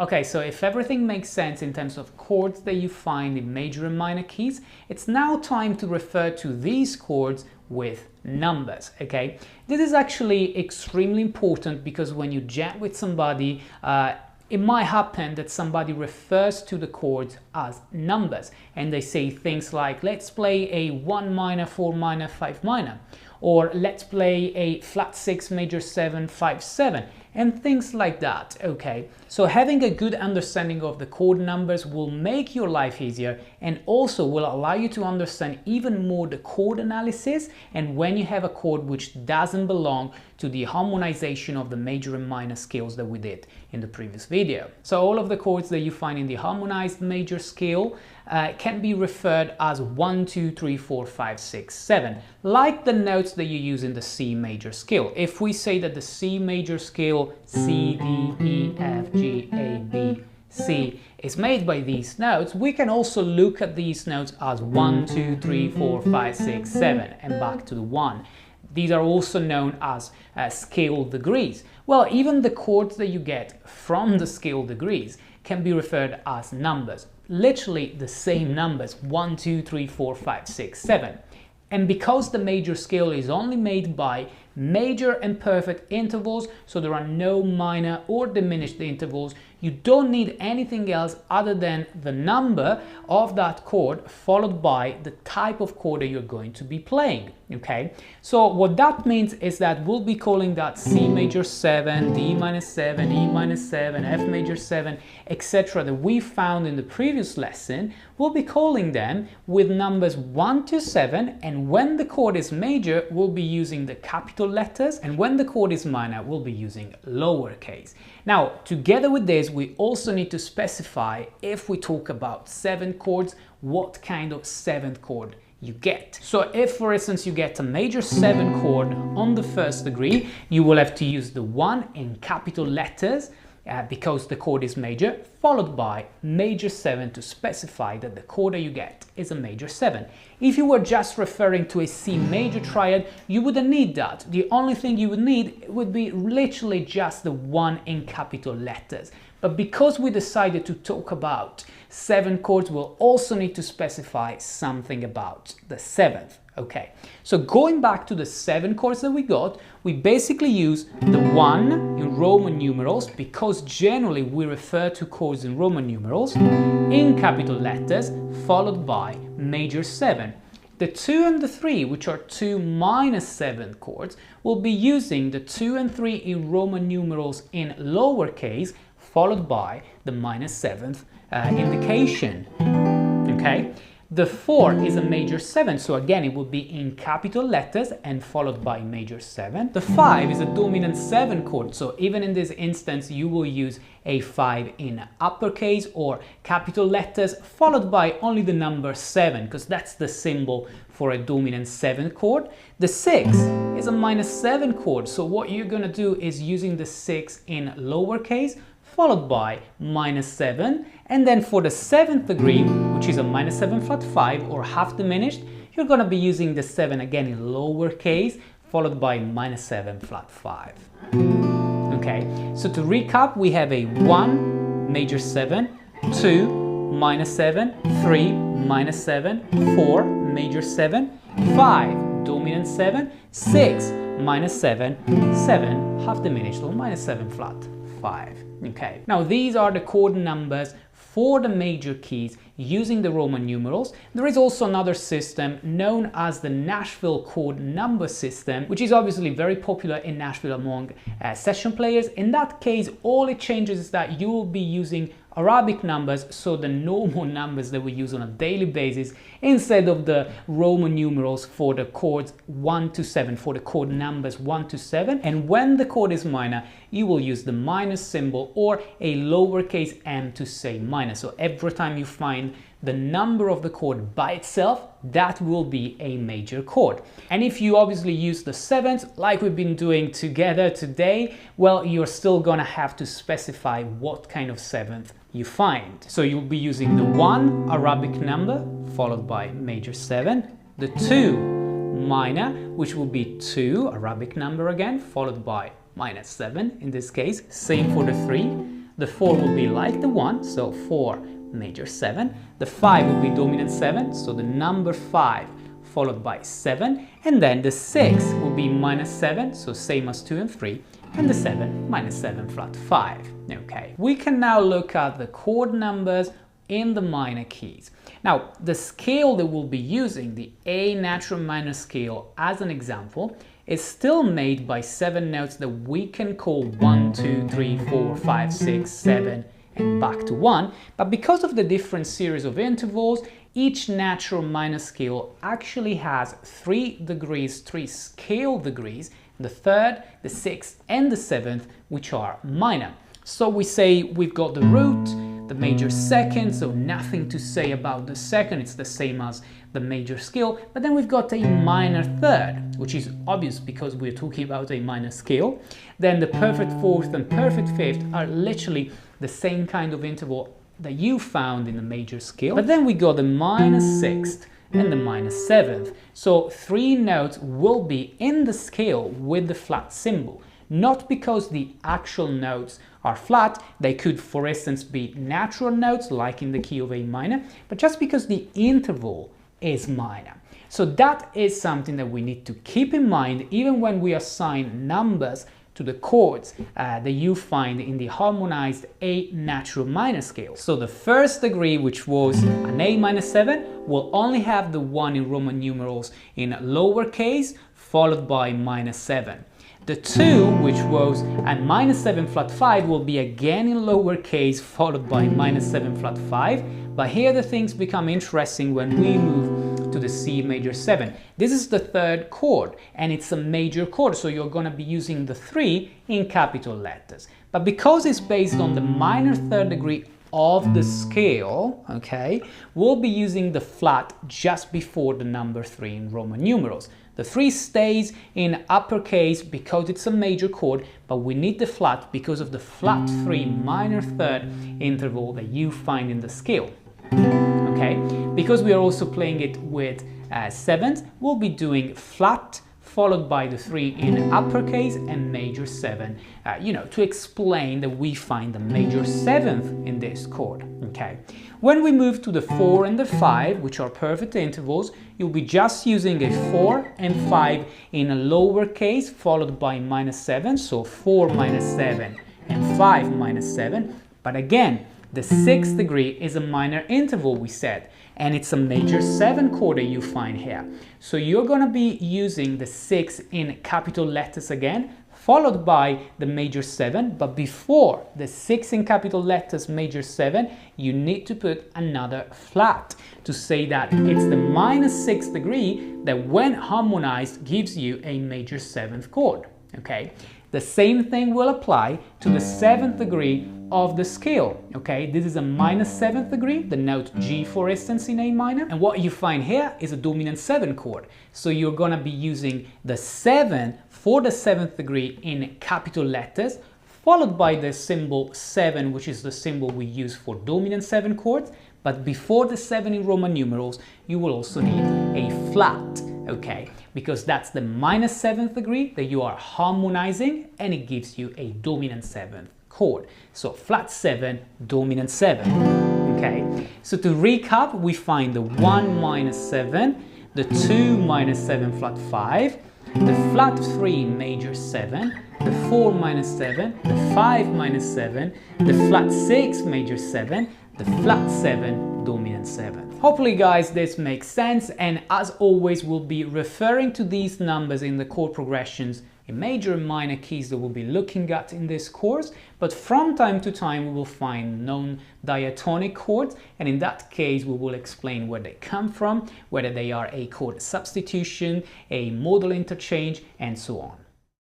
Okay, so if everything makes sense in terms of chords that you find in major and minor keys, it's now time to refer to these chords with numbers, okay? This is actually extremely important because when you jam with somebody, it might happen that somebody refers to the chords as numbers and they say things like, let's play a 1 minor, 4 minor, 5 minor, or let's play a flat 6 major 7, 5, 7, and things like that, okay? So having a good understanding of the chord numbers will make your life easier and also will allow you to understand even more the chord analysis and when you have a chord which doesn't belong to the harmonization of the major and minor scales that we did in the previous video. So all of the chords that you find in the harmonized major scale can be referred as 1, 2, 3, 4, 5, 6, 7, like the notes that you use in the C major scale. If we say that the C major scale C, D, E, F, G, A, B, C is made by these notes, we can also look at these notes as 1, 2, 3, 4, 5, 6, 7 and back to the 1. These are also known as scale degrees. Well, even the chords that you get from the scale degrees can be referred as numbers. Literally the same numbers, 1, 2, 3, 4, 5, 6, 7. And because the major scale is only made by major and perfect intervals, so there are no minor or diminished intervals, you don't need anything else other than the number of that chord followed by the type of chord that you're going to be playing, okay? So what that means is that we'll be calling that C major 7, D minor 7, E minor 7, F major 7, etc. that we found in the previous lesson. We'll be calling them with numbers 1 to 7, and when the chord is major, we'll be using the capital letters, and when the chord is minor, we'll be using lowercase. Now, together with this, we also need to specify, if we talk about 7 chords, what kind of 7th chord you get. So if, for instance, you get a major 7 chord on the first degree, you will have to use the 1 in capital letters, because the chord is major, followed by major 7 to specify that the chord that you get is a major 7. If you were just referring to a C major triad, you wouldn't need that. The only thing you would need would be literally just the 1 in capital letters. But because we decided to talk about 7 chords, we'll also need to specify something about the 7th. Okay, so going back to the 7 chords that we got, we basically use the 1 in Roman numerals, because generally we refer to chords in Roman numerals, in capital letters, followed by major 7. The 2 and the 3, which are 2 minor 7 chords, will be using the 2 and 3 in Roman numerals in lowercase, followed by the minor 7th indication. Okay? The 4 is a major 7, so again it would be in capital letters and followed by major 7. The 5 is a dominant 7 chord, so even in this instance you will use a 5 in uppercase or capital letters followed by only the number 7, because that's the symbol for a dominant 7 chord. The 6 is a minor 7 chord, so what you're going to do is using the 6 in lowercase followed by minor 7, and then for the 7th degree, which is a minor 7 flat 5 or half diminished, you're going to be using the 7 again in lowercase followed by minor 7 flat 5. Okay, so to recap, we have a 1 major 7, 2 minor 7, 3 minor 7, 4 major 7, 5 dominant 7, 6 minor 7, 7 half diminished or minor 7 flat 5. Okay, now these are the chord numbers for the major keys using the Roman numerals. There is also another system known as the Nashville chord number system, which is obviously very popular in Nashville among session players. In that case, all it changes is that you will be using Arabic numbers, so the normal numbers that we use on a daily basis, instead of the Roman numerals for the chords 1 to 7, for the chord numbers 1 to 7. And when the chord is minor, you will use the minus symbol or a lowercase m to say minor. So every time you find the number of the chord by itself, that will be a major chord. And if you obviously use the 7th, like we've been doing together today, well, you're still gonna have to specify what kind of 7th you find. So you'll be using the 1 Arabic number followed by major 7, the 2 minor, which will be 2 Arabic number again followed by minor 7 in this case, same for the 3, The 4 will be like the 1, so 4 major 7. The 5 will be dominant 7, so the number 5 followed by 7. And then the 6 will be minus 7, so same as 2 and 3. And the 7 minus 7 flat 5. Okay, we can now look at the chord numbers in the minor keys. Now, the scale that we'll be using, the A natural minor scale as an example, is still made by 7 notes that we can call 1, 2, 3, 4, 5, 6, 7, and back to 1. But because of the different series of intervals, each natural minor scale actually has 3 degrees, 3 scale degrees, the 3rd, the 6th, and the 7th, which are minor. So we say we've got the root, the major 2nd, so nothing to say about the 2nd, it's the same as the major scale, but then we've got a minor 3rd, which is obvious because we're talking about a minor scale. Then the perfect 4th and perfect 5th are literally the same kind of interval that you found in the major scale. But then we got the minor 6th and the minor 7th. So 3 notes will be in the scale with the flat symbol. Not because the actual notes are flat, they could, for instance, be natural notes like in the key of A minor, but just because the interval is minor. So that is something that we need to keep in mind even when we assign numbers to the chords that you find in the harmonized A natural minor scale. So the first degree, which was an A minor 7, will only have the 1 in Roman numerals in lowercase, followed by minor 7. The 2, which was a minor 7 flat 5, will be again in lowercase, followed by minor 7 flat 5. But here the things become interesting when we move to the C major 7. This is the 3rd chord, and it's a major chord, so you're going to be using the 3 in capital letters. But because it's based on the minor 3rd degree of the scale, okay, we'll be using the flat just before the number 3 in Roman numerals. The 3 stays in uppercase because it's a major chord, but we need the flat because of the flat 3 minor 3rd interval that you find in the scale. Okay, because we are also playing it with 7s, we'll be doing flat followed by the 3 in uppercase and major 7, to explain that we find the major 7th in this chord. Okay, when we move to the 4 and the 5, which are perfect intervals, you'll be just using a 4 and 5 in a lowercase followed by minus 7, so 4 minus 7 and 5 minus 7. But again, the 6th degree is a minor interval, we said, and it's a major 7 chord that you find here. So you're going to be using the 6 in capital letters again, followed by the major 7, but before the 6 in capital letters major 7, you need to put another flat to say that it's the minus 6th degree that when harmonized gives you a major 7th chord. Okay, the same thing will apply to the 7th degree of the scale. Okay, this is a minus 7th degree, the note G for instance in A minor, and what you find here is a dominant 7 chord. So you're going to be using the 7 for the 7th degree in capital letters, followed by the symbol 7, which is the symbol we use for dominant 7 chords, but before the 7 in Roman numerals, you will also need a flat, okay, because that's the minus 7th degree that you are harmonizing, and it gives you a dominant 7th chord. So flat 7, dominant 7. Okay, so to recap, we find the 1 minus 7, the 2 minus 7 flat 5, the flat 3 major 7, the 4 minus 7, the 5 minus 7, the flat 6 major 7, the flat 7 dominant 7. Hopefully guys this makes sense, and as always we'll be referring to these numbers in the chord progressions in major and minor keys that we'll be looking at in this course, but from time to time we will find non-diatonic chords, and in that case we will explain where they come from, whether they are a chord substitution, a modal interchange, and so on.